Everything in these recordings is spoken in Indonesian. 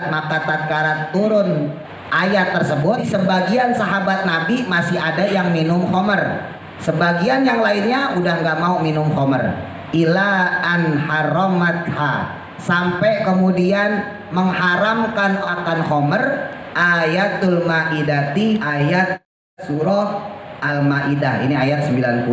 Maka tatkala turun ayat tersebut, sebagian sahabat Nabi masih ada yang minum khamr, sebagian yang lainnya udah nggak mau minum khamr. Ila an haramatha, sampai kemudian mengharamkan akan khamr. Ayatul Maidati, ayat surah Al-Maidah, ini ayat 90.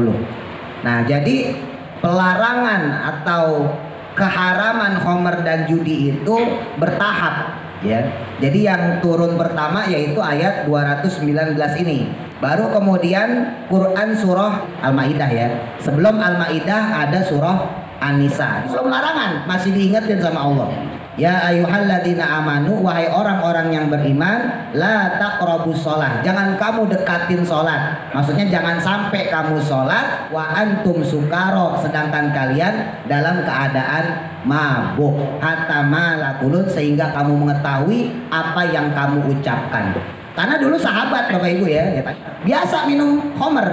Nah, jadi pelarangan atau keharaman khamr dan judi itu bertahap, ya. Jadi yang turun pertama yaitu ayat 219 ini. Baru kemudian Quran surah Al-Maidah, ya. Sebelum Al-Maidah ada surah An-Nisa. Belum larangan, masih diingatkan sama Allah. Ya ayyuhalladzina amanu, wahai orang-orang yang beriman, la taqrabus shalah, jangan kamu dekatin sholat. Maksudnya jangan sampai kamu sholat wa antum sukaro, sedangkan kalian dalam keadaan mabuk, hatta malakulun, sehingga kamu mengetahui apa yang kamu ucapkan. Karena dulu sahabat Bapak Ibu, ya, biasa minum khamr.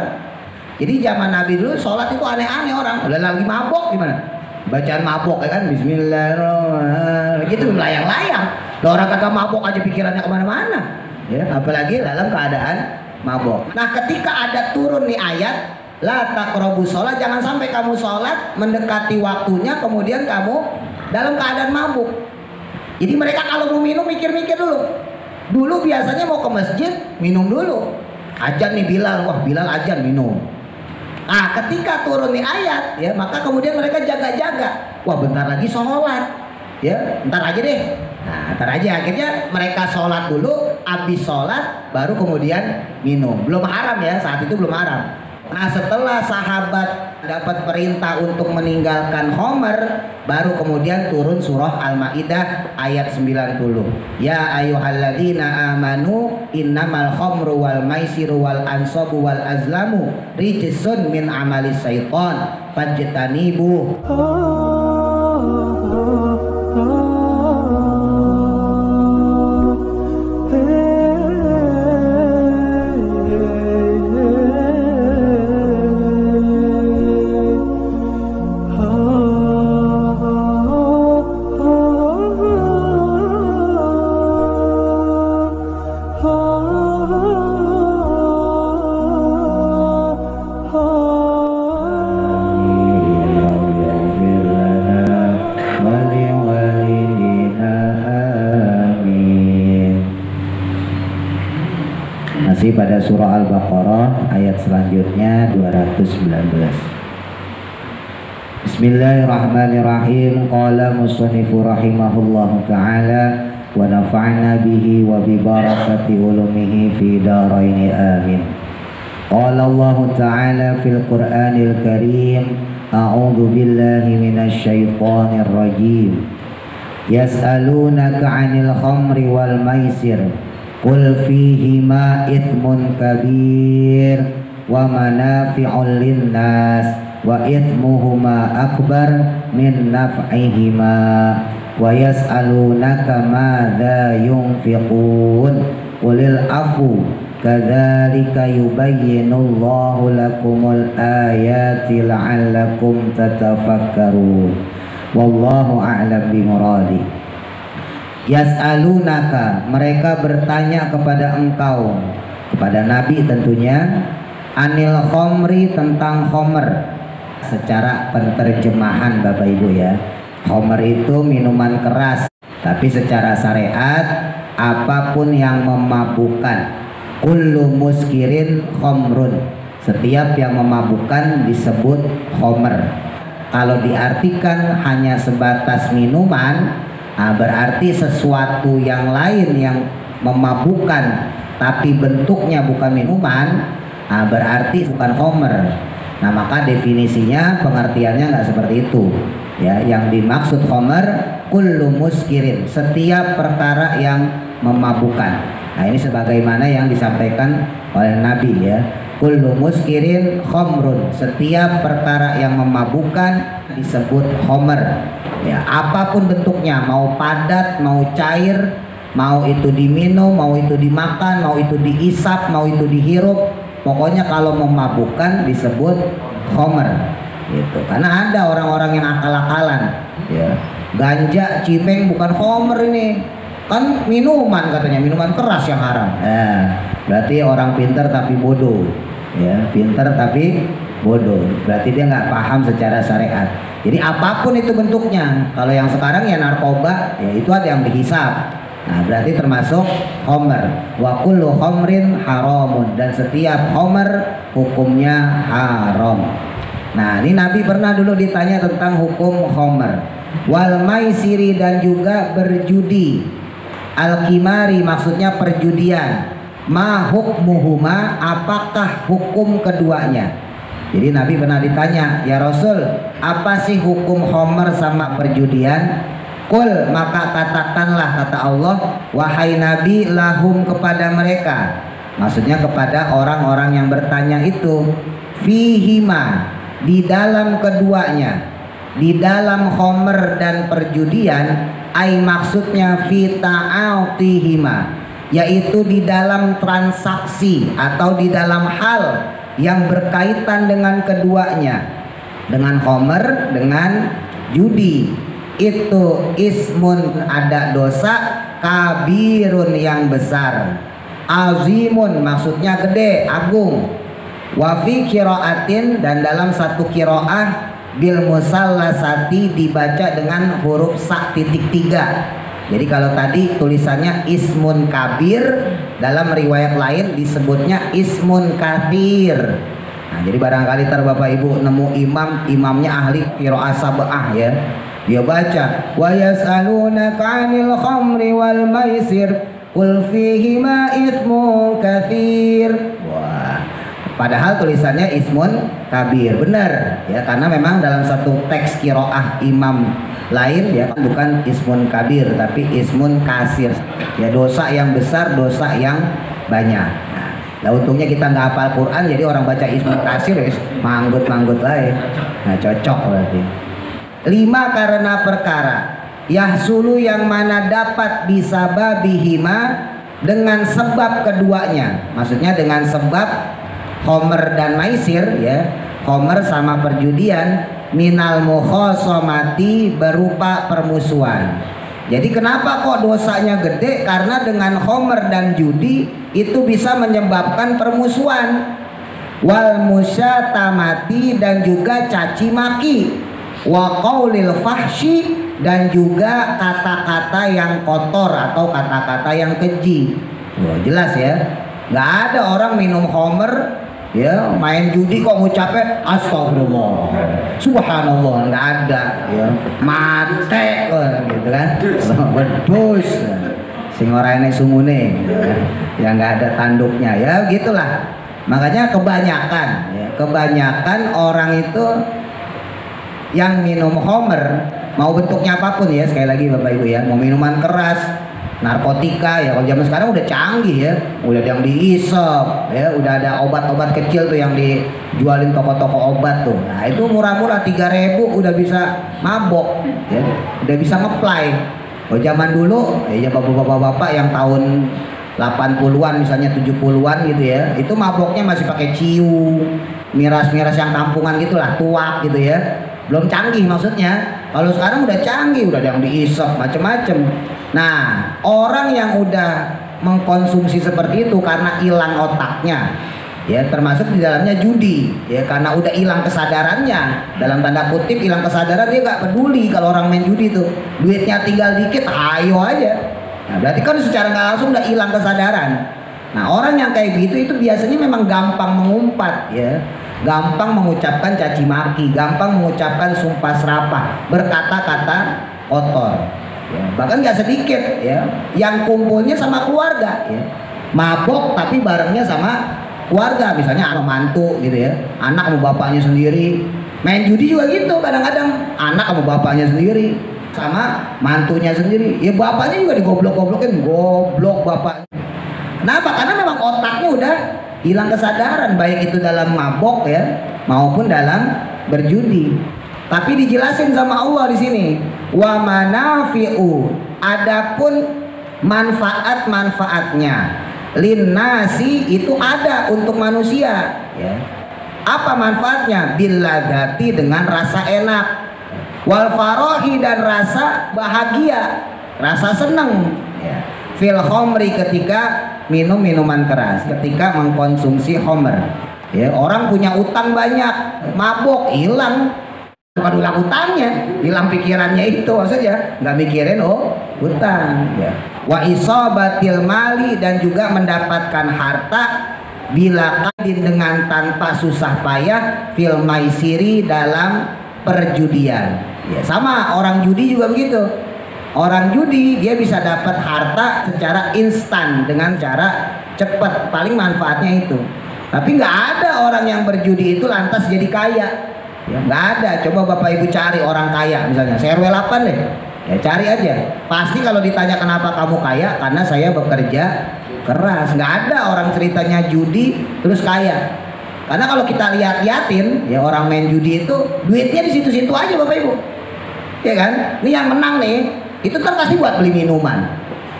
Jadi zaman Nabi dulu sholat itu aneh-aneh, orang udah lagi mabuk gimana? Bacaan mabuk, ya kan, bismillahirrahmanirrahim, gitu melayang-layang. Orang kagak mabuk aja pikirannya kemana-mana, ya, apalagi dalam keadaan mabuk. Nah, ketika ada turun nih ayat la taqrabus shalah, jangan sampai kamu sholat mendekati waktunya kemudian kamu dalam keadaan mabuk. Jadi mereka kalau mau minum mikir-mikir dulu. Dulu biasanya mau ke masjid minum dulu, azan nih Bilal, wah Bilal azan minum. Nah, ketika turun nih ayat, ya, maka kemudian mereka jaga-jaga. Wah, bentar lagi sholat, ya, ntar aja deh. Nah, ntar aja. Akhirnya mereka sholat dulu, habis sholat baru kemudian minum. Belum haram, ya, saat itu belum haram. Nah, setelah sahabat dapat perintah untuk meninggalkan khamr, baru kemudian turun surah Al-Maidah ayat 90. Ya ayyuhalladzina amanu innamal khamru wal maisiru wal ansabu wal azlamu rijsun min amalis syaitan fajtanibu. Pada surah Al-Baqarah ayat selanjutnya 219. Bismillahirrahmanirrahim. Qala musannifu rahimahullahu ta'ala wa nafa'na bihi wa bi barakati ulumihi fi daraini amin. Qala Allah ta'ala fil Qur'anil Karim, a'udzu billahi minasy syaithanir rajim. Yas'alunaka 'anil khamri wal maisir qul fihima ithmun kabir wa manafi'un linnas wa ithmuhuma akbar min naf'ihima wa yas'alunaka madza yunfiqun qulil afu kadzalika yubayyinullahu lakumul ayati la'allakum tatafakkarun wallahu a'lam bimuradi. Yas'alunaka, mereka bertanya kepada engkau, kepada Nabi tentunya, anil khamri, tentang khamr. Secara penterjemahan Bapak Ibu, ya, khamr itu minuman keras, tapi secara syariat apapun yang memabukkan. Kullu muskirin khamrun, setiap yang memabukkan disebut khamr. Kalau diartikan hanya sebatas minuman, nah, berarti sesuatu yang lain yang memabukkan tapi bentuknya bukan minuman, nah, berarti bukan khamr. Nah, maka definisinya, pengertiannya nggak seperti itu, ya. Yang dimaksud khamr kullu muskirin, setiap perkara yang memabukkan. Nah, ini sebagaimana yang disampaikan oleh Nabi, ya. Kullu muskirin khamrun, setiap perkara yang memabukkan disebut khamr. Ya, apapun bentuknya, mau padat, mau cair, mau itu diminum, mau itu dimakan, mau itu diisap, mau itu dihirup, pokoknya kalau memabukkan disebut khamr, gitu. Karena ada orang-orang yang akal-akalan, ya, ganja, cimeng bukan khamr ini, Kan minuman katanya, minuman keras yang haram. Berarti orang pintar tapi bodoh. Ya, pintar tapi bodoh. Berarti dia nggak paham secara syariat. Jadi apapun itu bentuknya. Kalau yang sekarang ya narkoba, ya itu ada yang dihisap. Nah, berarti termasuk homer. Wa kullu homrin haramun, dan setiap homer hukumnya haram. Nah, ini Nabi pernah dulu ditanya tentang hukum homer. Wal maisiri, dan juga berjudi. Al-kimari maksudnya perjudian. Ma hukmuhuma, apakah hukum keduanya? Jadi Nabi pernah ditanya, ya Rasul, apa sih hukum homer sama perjudian? Kul, maka katakanlah, kata Allah, wahai Nabi, lahum, kepada mereka. Maksudnya kepada orang-orang yang bertanya itu, fihima, di dalam keduanya, di dalam homer dan perjudian, ai maksudnya fi ta'atihima, yaitu di dalam transaksi atau di dalam hal yang berkaitan dengan keduanya, dengan homer, dengan judi. Itu ismun, ada dosa, kabirun, yang besar, azimun maksudnya gede, agung. Wafi kiraatin, dan dalam satu kiroah bil musallasati, dibaca dengan huruf sa titik 3. Jadi kalau tadi tulisannya ismun kabir, dalam riwayat lain disebutnya ismun kathir. Nah, jadi barangkali Bapak Ibu nemu imamnya ahli qiraah sab'ah ya. Dia baca wa yas'alunaka 'anil khamri wal maisir qul fihima itsmun katsir. Wah, padahal tulisannya ismun kabir. Benar ya, karena memang dalam satu teks qiraah imam lain ya bukan ismun kabir tapi ismun kasir. Ya, dosa yang besar, dosa yang banyak. Nah, untungnya kita nggak hafal Quran, jadi orang baca ismun kasir ya manggut-manggut lah ya. Nah, cocok berarti. 5, karena perkara yahsulu, yang mana dapat bisababihima, dengan sebab keduanya. Maksudnya dengan sebab homer dan maisir ya, homer sama perjudian, minal mukhosomati, berupa permusuhan. Jadi kenapa kok dosanya gede? Karena dengan homer dan judi itu bisa menyebabkan permusuhan. Wal musyatamati, dan juga caci maki. Wa qaulil fahsyi, dan juga kata-kata yang kotor atau kata-kata yang keji. Wah, jelas ya, nggak ada orang minum homer ya main judi kok ngucapnya astagfirullah, subhanallah, nggak ada ya, mate gitu kan, wedus sing ora enek sumune ya, nggak ada tanduknya ya, gitulah. Makanya kebanyakan orang itu yang minum homer, mau bentuknya apapun ya, sekali lagi Bapak Ibu ya, mau minuman keras, narkotika ya, kalau zaman sekarang udah canggih ya, udah ada yang diisep ya, udah ada obat-obat kecil tuh yang dijualin toko-toko obat tuh. Nah, itu murah-murah 3.000 udah bisa mabok ya, udah bisa ngeplay. Kalau zaman dulu ya bapak-bapak yang tahun 80-an misalnya 70-an gitu ya, itu maboknya masih pakai ciu, miras-miras yang tampungan gitulah, tuak gitu ya. Belum canggih maksudnya. Kalau sekarang udah canggih, udah ada yang diisep macem-macem. Nah, orang yang udah mengkonsumsi seperti itu karena hilang otaknya ya, termasuk di dalamnya judi ya, karena udah hilang kesadarannya, dalam tanda kutip hilang kesadaran, dia nggak peduli kalau orang main judi tuh duitnya tinggal dikit, ayo aja. Nah, berarti kan secara nggak langsung udah hilang kesadaran. Nah, orang yang kayak gitu itu biasanya memang gampang mengumpat ya, gampang mengucapkan caci maki, gampang mengucapkan sumpah serapah, berkata-kata kotor ya. Bahkan nggak sedikit ya yang kumpulnya sama keluarga ya, mabok tapi barengnya sama keluarga, misalnya sama mantu gitu ya, anak sama bapaknya sendiri. Main judi juga gitu, kadang-kadang anak sama bapaknya sendiri, sama mantunya sendiri ya, bapaknya juga digoblok-goblokin, goblok bapaknya. Kenapa? Karena memang otaknya udah hilang kesadaran, baik itu dalam mabok ya maupun dalam berjudi. Tapi dijelasin sama Allah di sini, wa manafi'u, adapun manfaat-manfaatnya, linnasi, itu ada untuk manusia ya. Apa manfaatnya? Billadati, dengan rasa enak, wal farohi, dan rasa bahagia, rasa senang ya. Fil khomri, ketika minum minuman keras, ketika mengkonsumsi homer. Ya, orang punya utang banyak, mabok, hilang. Bukan ulang utangnya, hilang pikirannya itu, maksudnya nggak mikirin utang. Ya. Wa isobatil mali, dan juga mendapatkan harta bila kadin, dengan tanpa susah payah, fil maisiri, dalam perjudian. Ya, sama orang judi juga begitu. Orang judi dia bisa dapat harta secara instan dengan cara cepat, paling manfaatnya itu. Tapi nggak ada orang yang berjudi itu lantas jadi kaya. Ya, nggak ada. Coba Bapak Ibu cari orang kaya, misalnya RW 8 deh. Ya cari aja. Pasti kalau ditanya kenapa kamu kaya, karena saya bekerja keras. Nggak ada orang ceritanya judi terus kaya. Karena kalau kita liatin, ya orang main judi itu duitnya di situ-situ aja Bapak Ibu. Ya kan? Ini yang menang nih, itu kan pasti buat beli minuman,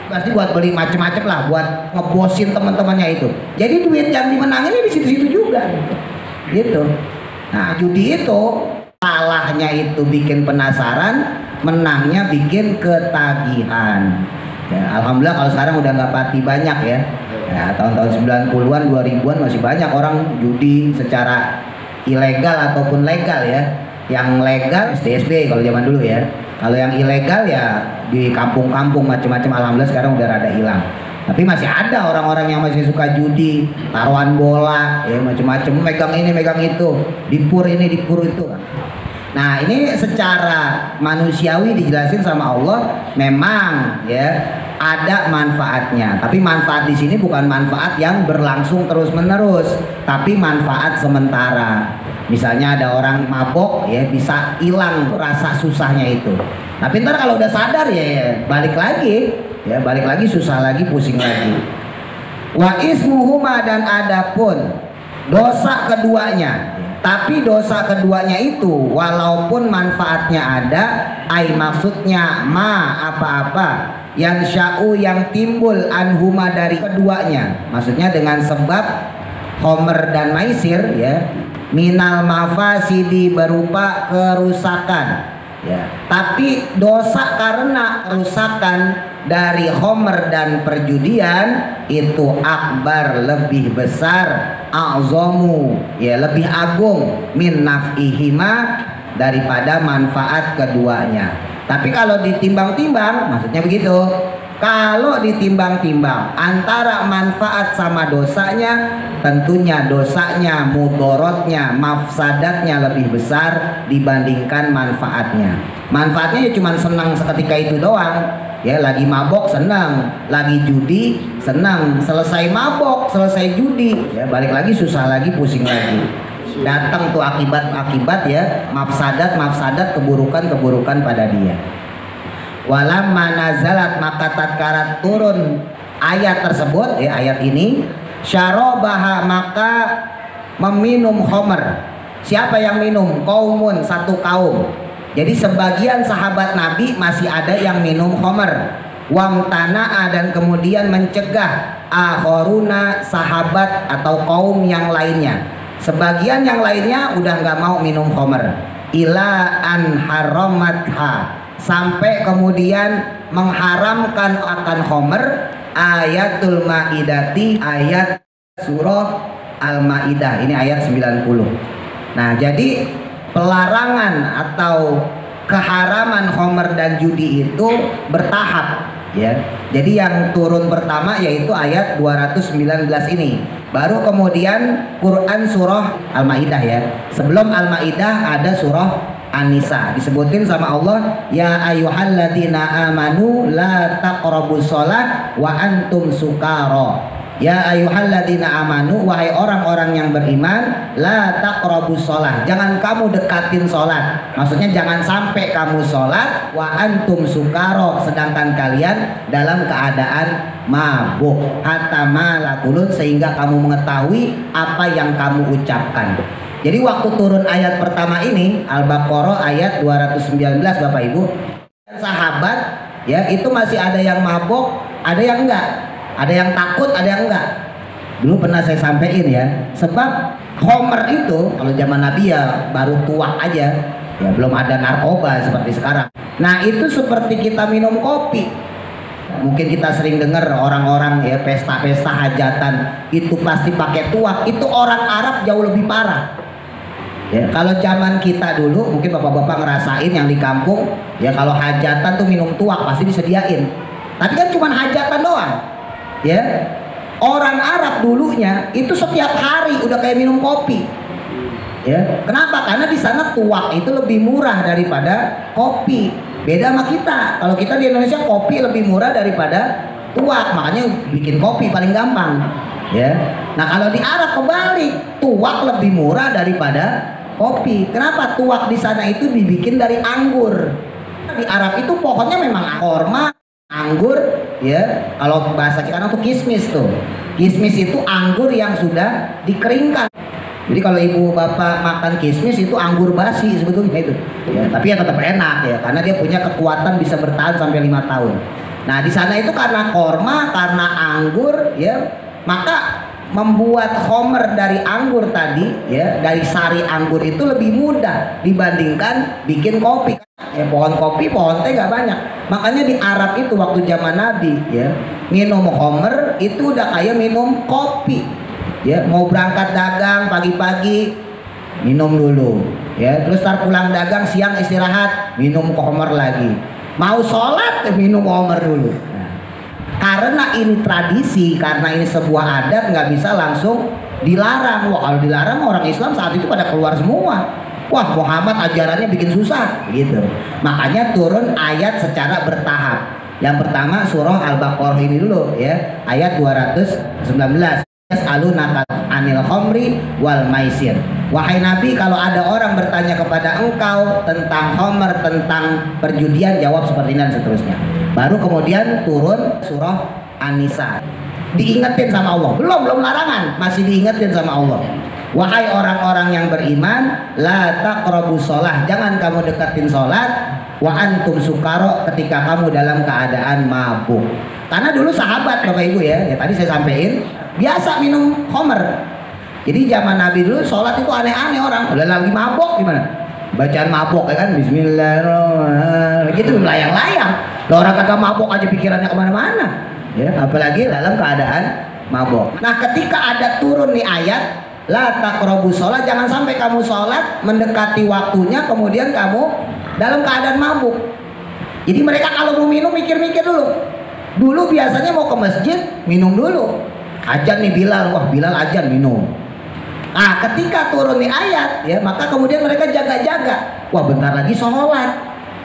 pasti buat beli macem-macem lah, buat ngebosin teman-temannya itu. Jadi duit yang dimenangin ini di situ-situ juga. Gitu. Nah, judi itu kalahnya itu bikin penasaran, menangnya bikin ketagihan. Ya, alhamdulillah kalau sekarang udah nggak pati banyak ya. Ya, tahun-tahun 90-an, 2000-an masih banyak orang judi secara ilegal ataupun legal ya. Yang legal SDSB kalau zaman dulu ya. Kalau yang ilegal ya di kampung-kampung macam-macam, alhamdulillah sekarang udah rada hilang. Tapi masih ada orang-orang yang masih suka judi, taruhan bola, ya macam-macam, megang ini, megang itu, dipur ini, dipur itu. Nah, ini secara manusiawi dijelasin sama Allah, memang ya ada manfaatnya. Tapi manfaat di sini bukan manfaat yang berlangsung terus-menerus, tapi manfaat sementara. Misalnya ada orang mabok, ya bisa hilang rasa susahnya itu. Tapi ntar kalau udah sadar ya balik lagi. Ya balik lagi, susah lagi, pusing lagi. Wa ismuhuma, dan adapun dosa keduanya, tapi dosa keduanya itu walaupun manfaatnya ada, maksudnya apa-apa yang sya'u, yang timbul anhuma, dari keduanya, maksudnya dengan sebab homer dan maisir ya, minal mafasidi, berupa kerusakan ya. Tapi dosa karena kerusakan dari homer dan perjudian itu akbar, lebih besar, a'zomu ya, lebih agung, min naf'ihima, daripada manfaat keduanya. Tapi kalau ditimbang-timbang, maksudnya begitu, kalau ditimbang-timbang antara manfaat sama dosanya, tentunya dosanya, mudorotnya, mafsadatnya lebih besar dibandingkan manfaatnya. Manfaatnya ya cuma senang seketika itu doang. Ya, lagi mabok senang, lagi judi senang, selesai mabok, selesai judi, ya balik lagi susah lagi, pusing lagi. Datang tuh akibat-akibat ya, mafsadat, keburukan pada dia. Walamma nazalat, maka tatkala turun ayat tersebut ya, ayat ini, syarabaha, maka meminum homer. Siapa yang minum? Kaumun, satu kaum. Jadi sebagian sahabat Nabi masih ada yang minum homer. Wamtana'a, dan kemudian mencegah akhoruna, sahabat atau kaum yang lainnya. Sebagian yang lainnya udah nggak mau minum homer. Ila an haramatha, sampai kemudian mengharamkan akan homer. Ayatul Maidati, ayat surah Al-Maidah, ini ayat 90. Nah, jadi pelarangan atau keharaman homer dan judi itu bertahap ya. Jadi yang turun pertama yaitu ayat 219 ini. Baru kemudian Quran surah Al-Maidah ya. Sebelum Al-Maidah ada surah An-Nisa, disebutin sama Allah, ya ayyuhalladzina amanu la taqrabus shalah wa antum sukara. Ya ayyuhalladzina amanu, wahai orang-orang yang beriman, la taqrabus shalah, jangan kamu dekatin sholat. Maksudnya jangan sampai kamu sholat wa antum sukara, sedangkan kalian dalam keadaan mabuk, hatta malakulun, sehingga kamu mengetahui apa yang kamu ucapkan. Jadi waktu turun ayat pertama ini, Al-Baqarah ayat 219 Bapak Ibu, sahabat ya itu masih ada yang mabuk, ada yang enggak. Ada yang takut, ada yang enggak. Dulu pernah saya sampaikan ya, sebab homer itu kalau zaman Nabi ya baru tua aja, ya belum ada narkoba seperti sekarang. Nah itu seperti kita minum kopi. Mungkin kita sering dengar orang-orang ya pesta-pesta hajatan itu pasti pakai tuak. Itu orang Arab jauh lebih parah. Ya, kalau zaman kita dulu mungkin bapak-bapak ngerasain yang di kampung ya kalau hajatan tuh minum tuak pasti disediain. Tapi kan cuma hajatan doang. Ya. Orang Arab dulunya itu setiap hari udah kayak minum kopi. Ya. Kenapa? Karena di sana tuak itu lebih murah daripada kopi. Beda sama kita. Kalau kita di Indonesia kopi lebih murah daripada tuak, makanya bikin kopi paling gampang. Ya. Nah, kalau di Arab kebalik, tuak lebih murah daripada kopi. Kenapa? Tuak di sana itu dibikin dari anggur. Di Arab itu pohonnya memang korma, anggur, ya. Kalau bahasa kita tuh kismis tuh. Kismis itu anggur yang sudah dikeringkan. Jadi kalau ibu bapak makan kismis itu anggur basi sebetulnya itu. Ya, tapi ya tetap enak ya karena dia punya kekuatan bisa bertahan sampai 5 tahun. Nah, di sana itu karena korma, karena anggur ya, maka membuat homer dari anggur tadi ya, dari sari anggur itu lebih mudah dibandingkan bikin kopi. Ya, pohon kopi, pohon teh gak banyak. Makanya di Arab itu waktu zaman Nabi ya, minum homer itu udah kayak minum kopi. Ya, mau berangkat dagang pagi-pagi minum dulu. Ya, terus tar pulang dagang siang istirahat, minum homer lagi. Mau sholat minum homer dulu. Nah, karena ini tradisi, karena ini sebuah adat nggak bisa langsung dilarang. Wah, kalau dilarang orang Islam saat itu pada keluar semua. Wah, Muhammad ajarannya bikin susah gitu. Makanya turun ayat secara bertahap. Yang pertama surah Al-Baqarah ini dulu ya, ayat 219. Yas'alunaka 'anil khamri wal maisir. Wahai Nabi, kalau ada orang bertanya kepada engkau tentang khamr, tentang perjudian, jawab seperti ini dan seterusnya. Baru kemudian turun surah An-Nisa. Diingetin sama Allah. Belum larangan, masih diingetin sama Allah. Wahai orang-orang yang beriman, la taqrabus shalah, jangan kamu deketin salat wa antum sukaro, ketika kamu dalam keadaan mabuk. Karena dulu sahabat Bapak Ibu ya tadi saya sampaikan biasa minum homer. Jadi zaman Nabi dulu sholat itu aneh-aneh orang. Udah lagi mabok gimana? Bacaan mabok ya kan, Bismillahirrahmanirrahim. Gitu layang-layang. Loh, orang kagak mabok aja pikirannya kemana-mana. Ya, apalagi dalam keadaan mabok. Nah, ketika ada turun nih ayat, la taqrabus shalah, jangan sampai kamu sholat mendekati waktunya kemudian kamu dalam keadaan mabuk. Jadi mereka kalau mau minum mikir-mikir dulu. Dulu biasanya mau ke masjid minum dulu. Ajan nih Bilal, wah Bilal ajan minum. Nah, ketika turun nih ayat ya, maka kemudian mereka jaga-jaga. Wah, bentar lagi sholat.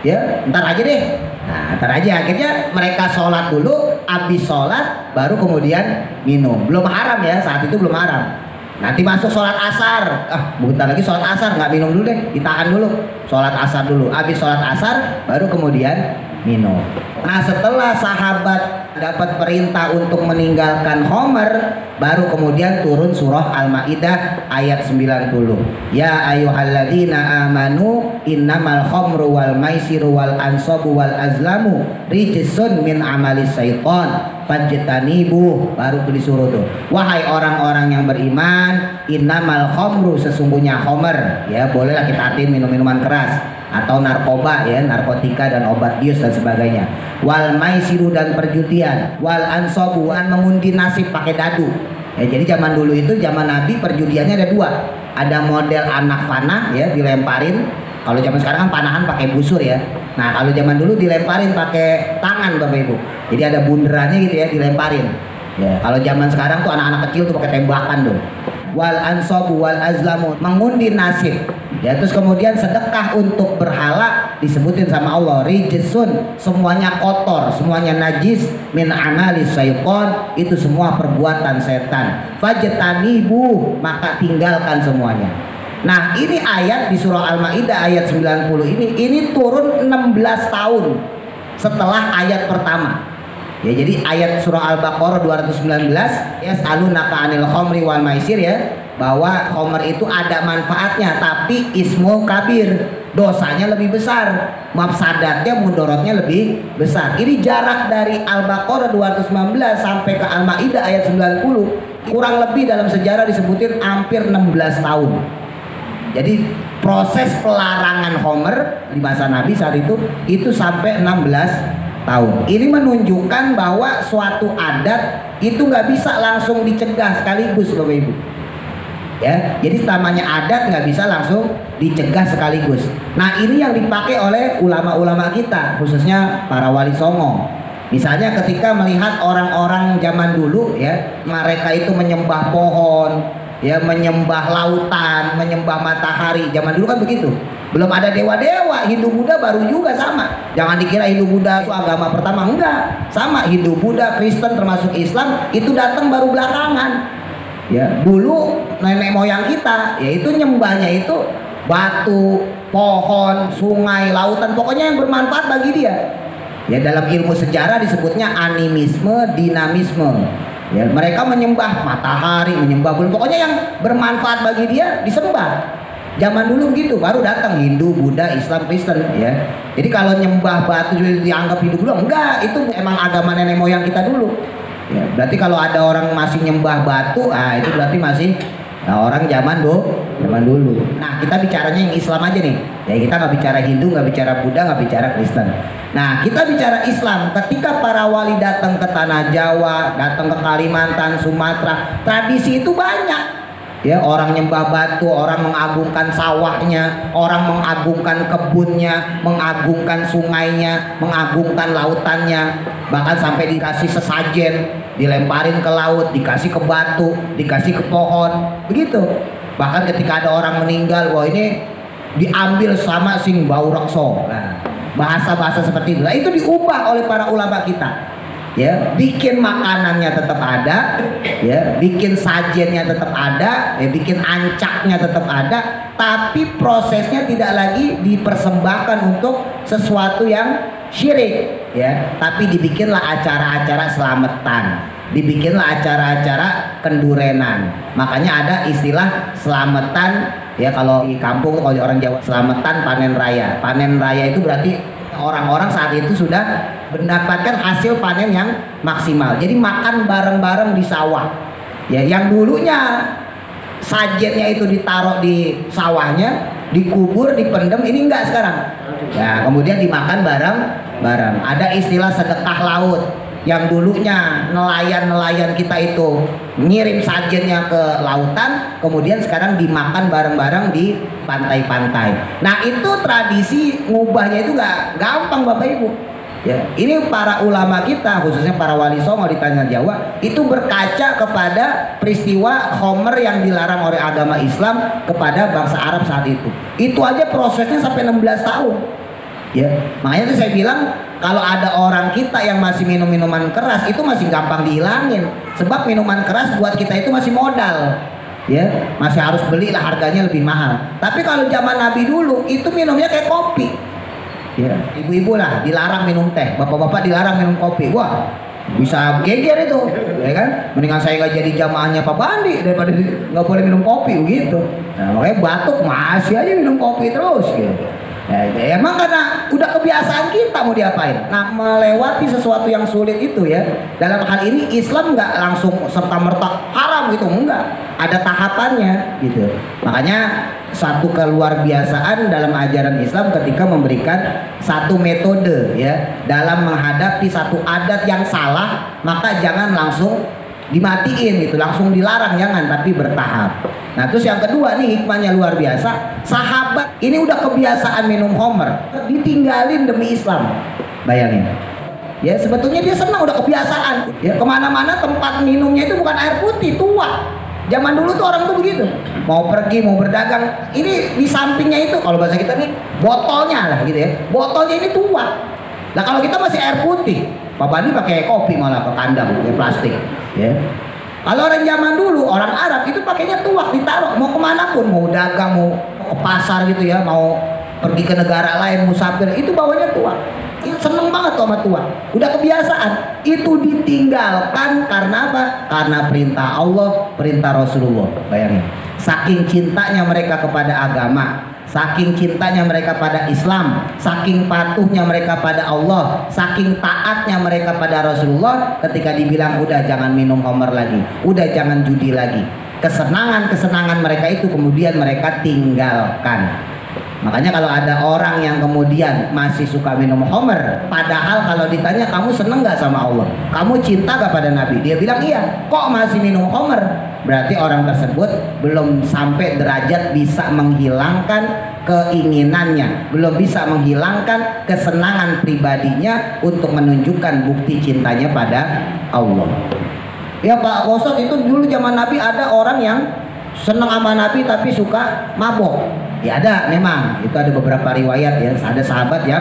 Ya, ntar aja deh. Nah, ntar aja. Akhirnya mereka sholat dulu, habis sholat baru kemudian minum. Belum haram ya, saat itu belum haram. Nanti masuk sholat asar, bentar lagi sholat asar, nggak minum dulu deh, ditahan dulu. Sholat asar dulu, habis sholat asar baru kemudian minum. Nah, setelah sahabat dapat perintah untuk meninggalkan homer, baru kemudian turun surah Al-Maidah ayat 90. Ya ayyuhalladzina amanu innamal khamru wal maisiru wal ansabu wal azlamu rijsun min amalis syaiton fajtanibu. Baru tuh disuruh tuh, wahai orang-orang yang beriman, innamal khamru, sesungguhnya homer ya, bolehlah kita artiin minum-minuman keras atau narkoba ya, narkotika dan obat bius dan sebagainya. Wal maisiru, dan perjudian. Wal ansabu, mengundi nasib pakai dadu. Ya, jadi zaman dulu itu zaman Nabi perjudiannya ada dua. Ada model anak panah ya, dilemparin. Kalau zaman sekarang kan panahan pakai busur ya. Nah, kalau zaman dulu dilemparin pakai tangan Bapak Ibu. Jadi ada bunderannya gitu ya, dilemparin. Ya, kalau zaman sekarang tuh anak-anak kecil tuh pakai tembakan tuh. Wal ansabu wal azlamu, mengundi nasib. Ya, terus kemudian sedekah untuk berhala disebutin sama Allah, rijsun, semuanya kotor, semuanya najis, min amalis syaiton, itu semua perbuatan setan. Fajtanibu, maka tinggalkan semuanya. Nah, ini ayat di surah Al-Maidah ayat 90 ini turun 16 tahun setelah ayat pertama. Ya, jadi ayat surah Al-Baqarah 219 ya, yas'alunaka 'anil khamri wal maisir ya, bahwa khamr itu ada manfaatnya tapi ismu kabir, dosanya lebih besar, mafsadatnya, mudorotnya lebih besar. Ini jarak dari Al-Baqarah 219 sampai ke Al-Maidah ayat 90 kurang lebih dalam sejarah disebutin hampir 16 tahun. Jadi proses pelarangan khamr di masa Nabi saat itu sampai 16 tahun. Ini menunjukkan bahwa suatu adat itu nggak bisa langsung dicegah sekaligus, Bapak Ibu. Ya, jadi namanya adat nggak bisa langsung dicegah sekaligus. Nah, ini yang dipakai oleh ulama-ulama kita, khususnya para wali songo. Misalnya ketika melihat orang-orang zaman dulu, ya, mereka itu menyembah pohon, ya, menyembah lautan, menyembah matahari. Zaman dulu kan begitu. Belum ada dewa-dewa. Hindu Buddha baru juga sama. Jangan dikira Hindu Buddha itu agama pertama, enggak. Sama, Hindu Buddha, Kristen termasuk Islam itu datang baru belakangan. Ya, dulu nenek moyang kita yaitu nyembahnya itu batu, pohon, sungai, lautan, pokoknya yang bermanfaat bagi dia. Ya, dalam ilmu sejarah disebutnya animisme, dinamisme. Ya, mereka menyembah matahari, menyembah bulan, pokoknya yang bermanfaat bagi dia disembah. Zaman dulu begitu, baru datang Hindu, Buddha, Islam, Kristen, ya. Jadi kalau nyembah batu dianggap Hindu Buddha, enggak, itu emang agama nenek moyang kita dulu. Ya, berarti kalau ada orang masih nyembah batu, itu berarti masih orang zaman dulu. Nah, kita bicaranya yang Islam aja nih. Ya, kita nggak bicara Hindu, nggak bicara Buddha, nggak bicara Kristen. Nah, kita bicara Islam. Ketika para wali datang ke tanah Jawa, datang ke Kalimantan, Sumatera, tradisi itu banyak. Ya, orang nyembah batu, orang mengagungkan sawahnya, orang mengagungkan kebunnya, mengagungkan sungainya, mengagungkan lautannya, bahkan sampai dikasih sesajen, dilemparin ke laut, dikasih ke batu, dikasih ke pohon, begitu. Bahkan ketika ada orang meninggal, wah ini diambil sama sing bau rekso. Nah, bahasa-bahasa seperti itu. Nah, itu diubah oleh para ulama kita. Ya, bikin makanannya tetap ada, ya, bikin sajennya tetap ada, ya, bikin ancaknya tetap ada, tapi prosesnya tidak lagi dipersembahkan untuk sesuatu yang syirik, ya, tapi dibikinlah acara-acara selamatan, dibikinlah acara-acara kendurenan. Makanya ada istilah selamatan, ya, kalau di kampung, kalau di orang Jawa, selamatan panen raya. Panen raya itu berarti orang-orang saat itu sudah mendapatkan hasil panen yang maksimal. Jadi makan bareng-bareng di sawah. Ya, yang dulunya sajennya itu ditaruh di sawahnya, dikubur, dipendem, ini enggak sekarang. Ya, kemudian dimakan bareng-bareng. Ada istilah sedekah laut. Yang dulunya nelayan-nelayan kita itu ngirim sajennya ke lautan, kemudian sekarang dimakan bareng-bareng di pantai-pantai. Nah, itu tradisi ngubahnya itu nggak gampang, Bapak Ibu. Ya, ini para ulama kita, khususnya para wali songo di tanah Jawa, itu berkaca kepada peristiwa Khomer yang dilarang oleh agama Islam kepada bangsa Arab saat itu. Itu aja prosesnya sampai 16 tahun. Ya, makanya itu saya bilang kalau ada orang kita yang masih minum minuman keras itu masih gampang dihilangin, sebab minuman keras buat kita itu masih modal, ya, masih harus belilah, harganya lebih mahal. Tapi kalau zaman Nabi dulu itu minumnya kayak kopi, ya, ibu-ibu lah dilarang minum teh, bapak-bapak dilarang minum kopi, wah bisa geger itu, ya kan? Mendingan saya nggak jadi jamaahnya Pak Bandi daripada nggak boleh minum kopi gitu. Nah, makanya batuk masih aja minum kopi terus, gitu. Ya, emang karena udah kebiasaan kita, mau diapain? Nah, melewati sesuatu yang sulit itu, ya, dalam hal ini Islam nggak langsung serta-merta haram gitu, enggak, ada tahapannya gitu. Makanya satu keluarbiasaan dalam ajaran Islam ketika memberikan satu metode, ya, dalam menghadapi satu adat yang salah, maka jangan langsung dimatiin gitu, langsung dilarang, jangan, tapi bertahap. Nah, terus yang kedua nih hikmahnya luar biasa. Sahabat ini udah kebiasaan minum Khomer, ditinggalin demi Islam. Bayangin. Ya, sebetulnya dia senang, udah kebiasaan. Ya, kemana-mana tempat minumnya itu bukan air putih, tua. Zaman dulu tuh orang tuh begitu. Mau pergi, mau berdagang, ini di sampingnya itu, kalau bahasa kita nih, botolnya lah gitu ya. Botolnya ini tua. Nah, kalau kita masih air putih, Pak Bandi pakai kopi malah ke kandang, pakai plastik. Ya. Kalau orang zaman dulu, orang Arab itu pakainya tuak, ditaruh, mau kemana pun, mau dagang, mau ke pasar gitu ya, mau pergi ke negara lain, musafir, itu bawanya tuak. Seneng banget tuh sama tuak. Udah kebiasaan. Itu ditinggalkan karena apa? Karena perintah Allah, perintah Rasulullah. Bayangin. Saking cintanya mereka kepada agama, saking cintanya mereka pada Islam, saking patuhnya mereka pada Allah, saking taatnya mereka pada Rasulullah, ketika dibilang udah jangan minum Khomer lagi, udah jangan judi lagi, kesenangan-kesenangan mereka itu kemudian mereka tinggalkan. Makanya kalau ada orang yang kemudian masih suka minum khamr, padahal kalau ditanya kamu seneng gak sama Allah, kamu cinta gak pada Nabi, dia bilang iya, kok masih minum khamr, berarti orang tersebut belum sampai derajat bisa menghilangkan keinginannya, belum bisa menghilangkan kesenangan pribadinya untuk menunjukkan bukti cintanya pada Allah. Ya Pak Wosot, itu dulu zaman Nabi ada orang yang senang sama Nabi tapi suka mabok. Ya ada, memang itu ada beberapa riwayat ya, ada sahabat yang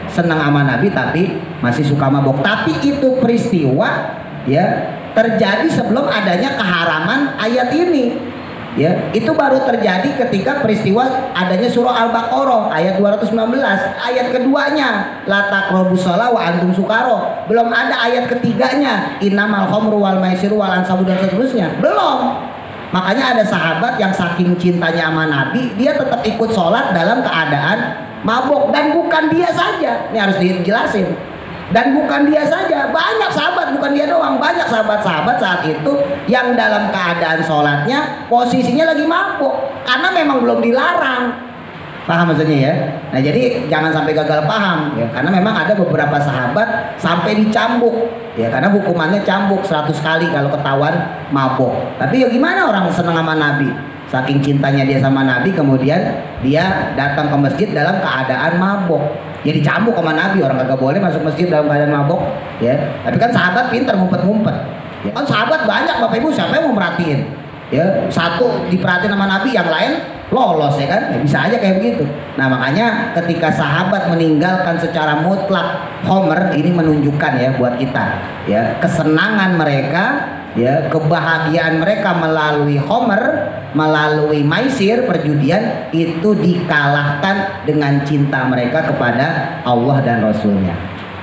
senang sama Nabi tapi masih suka mabok. Tapi itu peristiwa ya terjadi sebelum adanya keharaman ayat ini. Ya, itu baru terjadi ketika peristiwa adanya surah Al-Baqarah ayat 219, ayat keduanya la taqrabus shalah wa antum sukaro. Belum ada ayat ketiganya innamal khamru wal maisiru wal ansabu dan seterusnya. Belum. Makanya ada sahabat yang saking cintanya sama Nabi, dia tetap ikut sholat dalam keadaan mabuk. Dan bukan dia saja, ini harus dijelasin. Dan bukan dia saja, banyak sahabat, bukan dia doang, banyak sahabat-sahabat saat itu yang dalam keadaan sholatnya posisinya lagi mabuk, karena memang belum dilarang. Paham maksudnya ya? Nah jadi jangan sampai gagal paham ya, karena memang ada beberapa sahabat sampai dicambuk ya, karena hukumannya cambuk 100 kali kalau ketahuan mabuk. Tapi ya gimana, orang seneng sama Nabi, saking cintanya dia sama Nabi, kemudian dia datang ke masjid dalam keadaan mabuk. Ya dicambuk sama Nabi, orang kagak boleh masuk masjid dalam keadaan mabuk ya. Tapi kan sahabat pintar ngumpet-ngumpet ya. Kan sahabat banyak Bapak Ibu, siapa yang mau merhatiin ya? Satu diperhatiin sama Nabi, yang lain lolos ya kan, ya, bisa aja kayak begitu. Nah makanya ketika sahabat meninggalkan secara mutlak khamr, ini menunjukkan ya buat kita ya, kesenangan mereka ya, kebahagiaan mereka melalui khamr, melalui maisir, perjudian, itu dikalahkan dengan cinta mereka kepada Allah dan Rasulnya.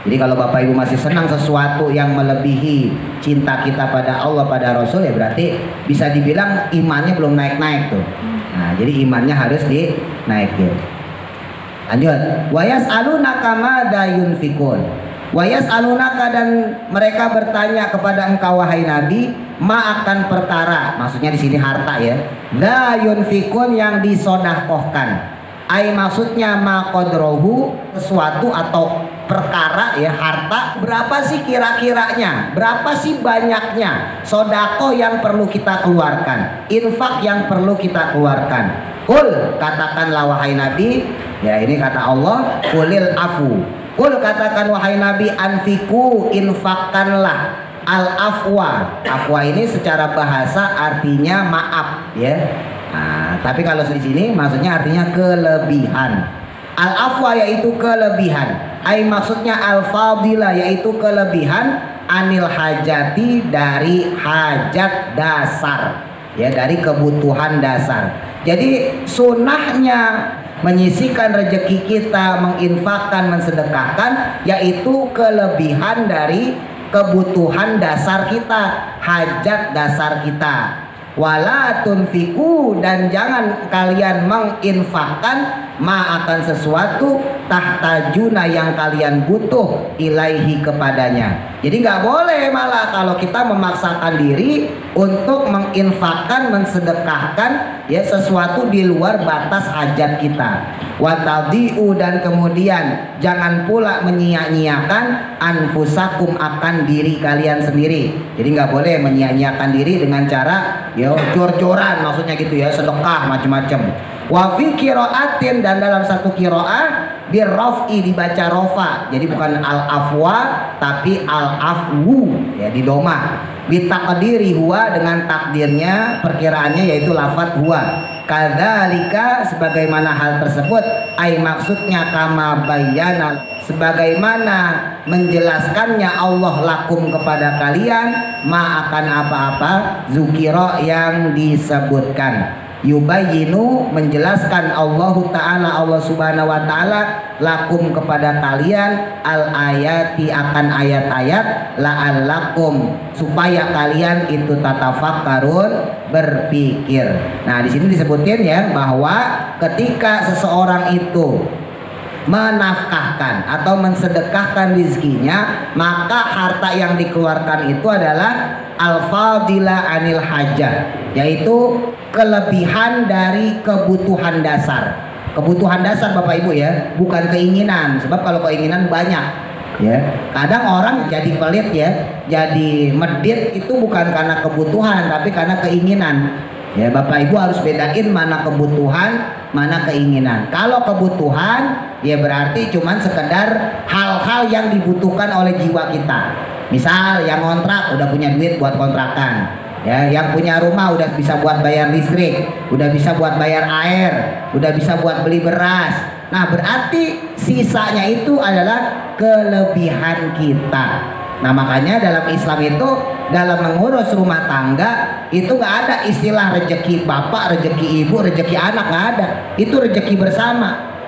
Jadi kalau Bapak Ibu masih senang sesuatu yang melebihi cinta kita pada Allah, pada Rasul, ya berarti bisa dibilang imannya belum naik-naik tuh. Nah, jadi imannya harus dinaikin. Lanjut. Wa yas'alunaka madza yunfikun. Wa yas'alunaka, dan mereka bertanya kepada engkau wahai Nabi, ma akan perkara, maksudnya di sini harta ya. La yunfikun, yang disodaqohkan. Ai maksudnya ma qadrohu, sesuatu atau perkara ya, harta, berapa sih kira-kiranya, berapa sih banyaknya sodako yang perlu kita keluarkan, infak yang perlu kita keluarkan. Kul, katakanlah wahai Nabi, ya ini kata Allah, kulil afu. Kul, katakan wahai Nabi, anfiku, infakkanlah al afwa. Afwa ini secara bahasa artinya maaf ya. Nah, tapi kalau di sini maksudnya artinya kelebihan. Al afwa yaitu kelebihan. Ai maksudnya al fadilah yaitu kelebihan, anil hajati dari hajat dasar ya, dari kebutuhan dasar. Jadi sunnahnya menyisihkan rezeki kita, menginfakkan, mensedekahkan, yaitu kelebihan dari kebutuhan dasar kita, hajat dasar kita. Wala tunfiku, dan jangan kalian menginfakkan ma akan sesuatu tahtajuna yang kalian butuh ilaihi kepadanya. Jadi nggak boleh malah kalau kita memaksakan diri untuk menginfakkan, mensedekahkan ya sesuatu di luar batas hajat kita. Watadiu, dan kemudian jangan pula menyia-nyiakan anfusakum, akan diri kalian sendiri. Jadi nggak boleh menyia-nyiakan diri dengan cara ya jor-joran, maksudnya gitu ya, sedekah macam-macam. Wa fi qiraatin, dan dalam satu qiraah birraf'i, dibaca rofa, jadi bukan al afwa tapi al afwu ya, di doma. Bitaqdiri huwa, dengan takdirnya perkiraannya yaitu lafaz huwa. Kadzalika, sebagaimana hal tersebut, ai maksudnya kama bayyana, sebagaimana menjelaskannya Allah lakum kepada kalian, ma akan apa-apa zukira yang disebutkan. Yubayyinu, menjelaskan Allah Ta'ala, Allah Subhanahu Wa Ta'ala, lakum kepada kalian, al ayati akan ayat-ayat, la'allakum, supaya kalian itu tatafakkarun, berpikir. Nah di sini disebutin ya bahwa ketika seseorang itu menafkahkan atau mensedekahkan rizkinya, maka harta yang dikeluarkan itu adalah al-fadila anil hajat, yaitu kelebihan dari kebutuhan dasar. kebutuhan dasar Bapak Ibu ya, bukan keinginan. Sebab kalau keinginan banyak ya. Kadang orang jadi pelit ya, jadi medit itu bukan karena kebutuhan tapi karena keinginan. Ya, Bapak Ibu harus bedain mana kebutuhan, mana keinginan. Kalau kebutuhan ya berarti cuman sekedar hal-hal yang dibutuhkan oleh jiwa kita. Misal yang kontrak udah punya duit buat kontrakan. Ya, yang punya rumah udah bisa buat bayar listrik, udah bisa buat bayar air, udah bisa buat beli beras. Nah, berarti sisanya itu adalah kelebihan kita. Nah, makanya dalam Islam itu dalam mengurus rumah tangga itu nggak ada istilah rezeki bapak, rezeki ibu, rezeki anak, nggak ada. Itu rezeki bersama.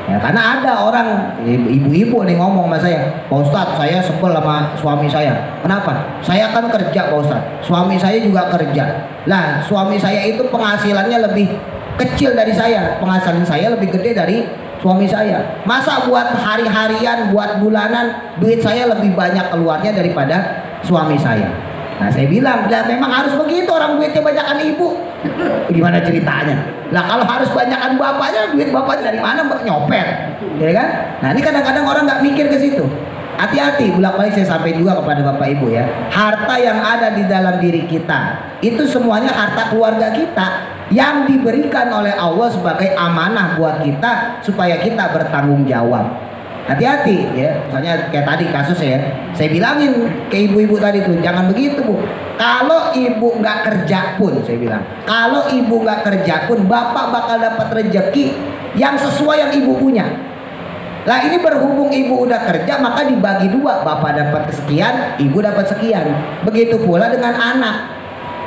Ya, karena ada orang ibu-ibu nih ngomong sama saya, Pak Ustadz, saya sebel sama suami saya. Kenapa? Saya kan kerja Pak Ustadz, suami saya juga kerja. Lah, suami saya itu penghasilannya lebih kecil dari saya, penghasilan saya lebih gede dari suami saya. Masa buat hari-harian, buat bulanan, duit saya lebih banyak keluarnya daripada suami saya. Nah, saya bilang, ya memang harus begitu, orang duitnya banyakan ibu. Gimana ceritanya? Lah kalau harus banyakan bapaknya, duit bapaknya dari mana? Nyopet, ya kan? Nah, ini kadang-kadang orang nggak mikir ke situ. Hati-hati, bolak-balik saya sampaikan juga kepada Bapak Ibu ya. Harta yang ada di dalam diri kita, itu semuanya harta keluarga kita yang diberikan oleh Allah sebagai amanah buat kita supaya kita bertanggung jawab. Hati-hati ya, misalnya kayak tadi kasus ya, saya bilangin ke ibu-ibu tadi tuh, jangan begitu Bu. Kalau ibu nggak kerja pun, saya bilang, kalau ibu nggak kerja pun, bapak bakal dapat rezeki yang sesuai yang ibu punya. Lah ini berhubung ibu udah kerja, maka dibagi dua, bapak dapat sekian, ibu dapat sekian. Begitu pula dengan anak.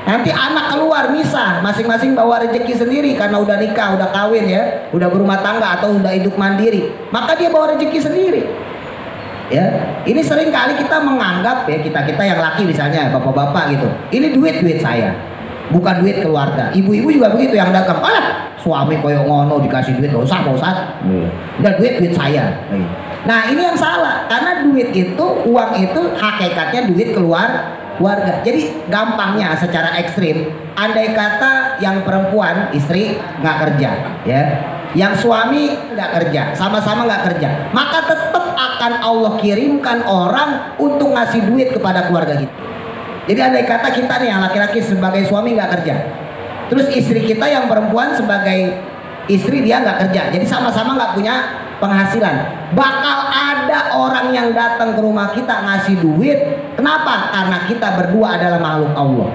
Nanti anak keluar misah, masing-masing bawa rezeki sendiri karena udah nikah, udah kawin ya, udah berumah tangga atau udah hidup mandiri, maka dia bawa rezeki sendiri. Ya, ini sering kali kita menganggap ya, kita yang laki misalnya, bapak-bapak gitu, ini duit saya, bukan duit keluarga. Ibu-ibu juga begitu yang dagang, alah suami koyo ngono dikasih duit, gak usah Pak Ustadz, udah duit saya. Nah ini yang salah, karena duit itu, uang itu hakikatnya duit keluarga. Jadi gampangnya secara ekstrim, andai kata yang perempuan istri nggak kerja ya, yang suami nggak kerja, sama-sama nggak kerja, maka tetap akan Allah kirimkan orang untuk ngasih duit kepada keluarga kita. Jadi andai kata kita nih yang laki-laki sebagai suami nggak kerja, terus istri kita yang perempuan sebagai istri dia nggak kerja, jadi sama-sama nggak punya penghasilan, bakal ada orang yang datang ke rumah kita ngasih duit. Kenapa? Karena kita berdua adalah makhluk Allah.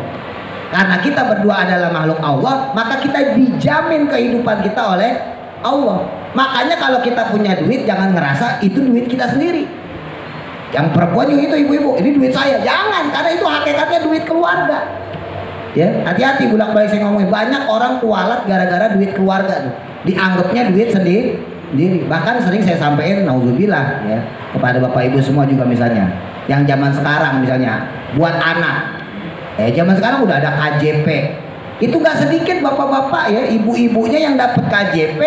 Karena kita berdua adalah makhluk Allah, maka kita dijamin kehidupan kita oleh Allah. Makanya kalau kita punya duit, jangan ngerasa itu duit kita sendiri. Yang perempuan juga itu, ibu-ibu, ini duit saya. Jangan, karena itu hakikatnya duit keluarga. Ya, hati-hati bolak-balik saya ngomongin. Banyak orang kualat gara-gara duit keluarga tuh. Dianggapnya duit sendiri. Bahkan sering saya sampaikan, nauzubillah ya, kepada Bapak Ibu semua juga misalnya, yang zaman sekarang misalnya buat anak, zaman sekarang udah ada KJP, itu gak sedikit bapak-bapak ya, ibu-ibunya yang dapat KJP,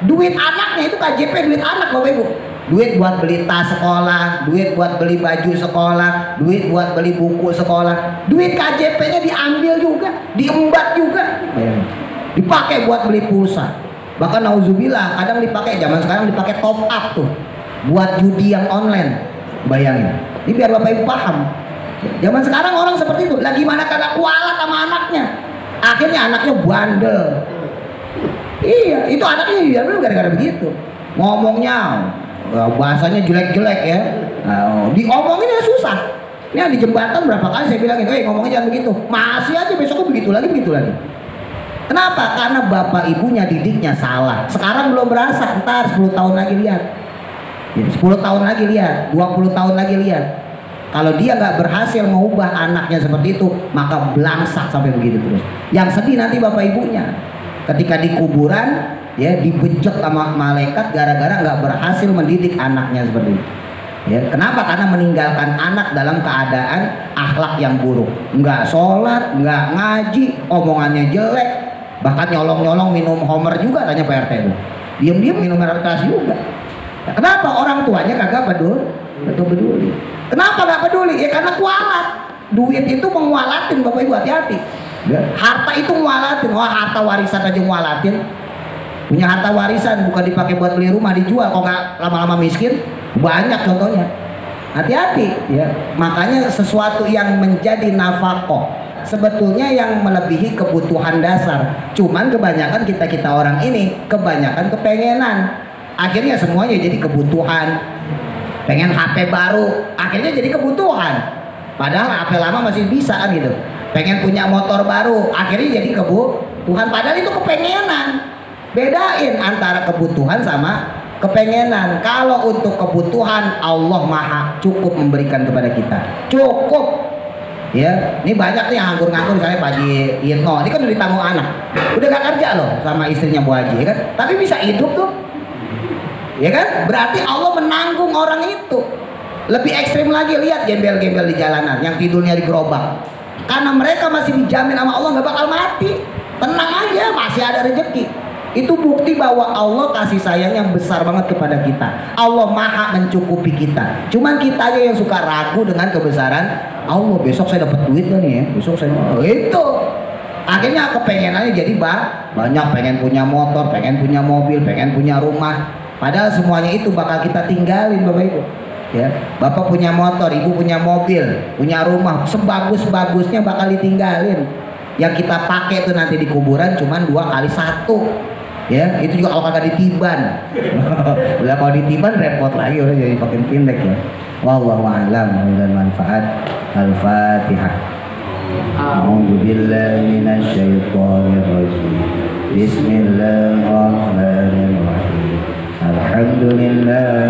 duit anaknya itu KJP, duit anak Bapak Ibu, duit buat beli tas sekolah, duit buat beli baju sekolah, duit buat beli buku sekolah, duit KJP-nya diambil juga, diembat juga, dipakai buat beli pulsa. Bahkan nauzubillah kadang dipakai, zaman sekarang dipakai top up tuh buat judi yang online. Bayangin, ini biar Bapak Ibu paham, zaman sekarang orang seperti itu. Lagi mana kagak kualat sama anaknya, akhirnya anaknya bandel. Iya, itu anaknya ya belum gara-gara begitu, ngomongnya bahasanya jelek-jelek ya, diomongin ya susah. Ini di jembatan berapa kali saya bilangin, ngomongnya jangan begitu, masih aja besoknya begitu lagi. Kenapa? Karena bapak ibunya didiknya salah. Sekarang belum berasa, ntar 10 tahun lagi lihat. 10 tahun lagi lihat, 20 tahun lagi lihat. Kalau dia nggak berhasil mengubah anaknya seperti itu, maka belangsak sampai begitu terus. Yang sedih nanti bapak ibunya. Ketika di kuburan, ya dibejek sama malaikat gara-gara nggak berhasil mendidik anaknya seperti itu. Ya, kenapa? Karena meninggalkan anak dalam keadaan akhlak yang buruk. Nggak sholat, nggak ngaji, omongannya jelek. Bahkan nyolong-nyolong minum homer juga, tanya Pak RT itu. Diam-diam minum air keras juga. Nah, kenapa? Orang tuanya kagak peduli. Kenapa gak peduli? Ya karena kualat. Duit itu mengualatin Bapak Ibu, hati-hati. Ya. Harta itu ngualatin. Wah, harta warisan aja ngualatin. Punya harta warisan bukan dipakai buat beli rumah, dijual, kok nggak lama-lama miskin. Banyak contohnya. Hati-hati ya. Makanya sesuatu yang menjadi nafkah sebetulnya yang melebihi kebutuhan dasar. Cuman kebanyakan kita orang ini kebanyakan kepengenan. Akhirnya semuanya jadi kebutuhan. Pengen HP baru, akhirnya jadi kebutuhan. Padahal HP lama masih bisa kan gitu. Pengen punya motor baru, akhirnya jadi kebutuhan. Padahal itu kepengenan. Bedain antara kebutuhan sama kepengenan. Kalau untuk kebutuhan, Allah Maha cukup memberikan kepada kita. Cukup. Ya, ini banyak nih yang nganggur-nganggur, misalnya Pak Haji Yitno, ini kan udah ditanggung anak, udah gak kerja loh sama istrinya Bu Haji, ya kan? Tapi bisa hidup tuh, ya kan? Berarti Allah menanggung orang itu. Lebih ekstrim lagi, lihat gembel-gembel di jalanan, yang tidurnya di gerobak, karena mereka masih dijamin sama Allah nggak bakal mati, tenang aja, masih ada rezeki. Itu bukti bahwa Allah kasih sayang yang besar banget kepada kita. Allah Maha mencukupi kita. Cuman kita aja yang suka ragu dengan kebesaran Allah. Besok saya dapat duit gak nih ya? Besok saya itu. Akhirnya kepengenannya jadi banyak, pengen punya motor, pengen punya mobil, pengen punya rumah. Padahal semuanya itu bakal kita tinggalin, Bapak Ibu. Ya, Bapak punya motor, Ibu punya mobil, punya rumah, sebagus-bagusnya bakal ditinggalin. Yang kita pakai tuh nanti di kuburan cuman 2x1. Ya, itu juga kalau kagak ditiban. Udah kalau ditiban repot lagi, udah jadi makin pendek ya. Wallahu a'lam dan manfaat. Al-Fatihah. A'udzu billahi minasyaitonir rajim. Bismillahirrahmanirrahim. Alhamdulillah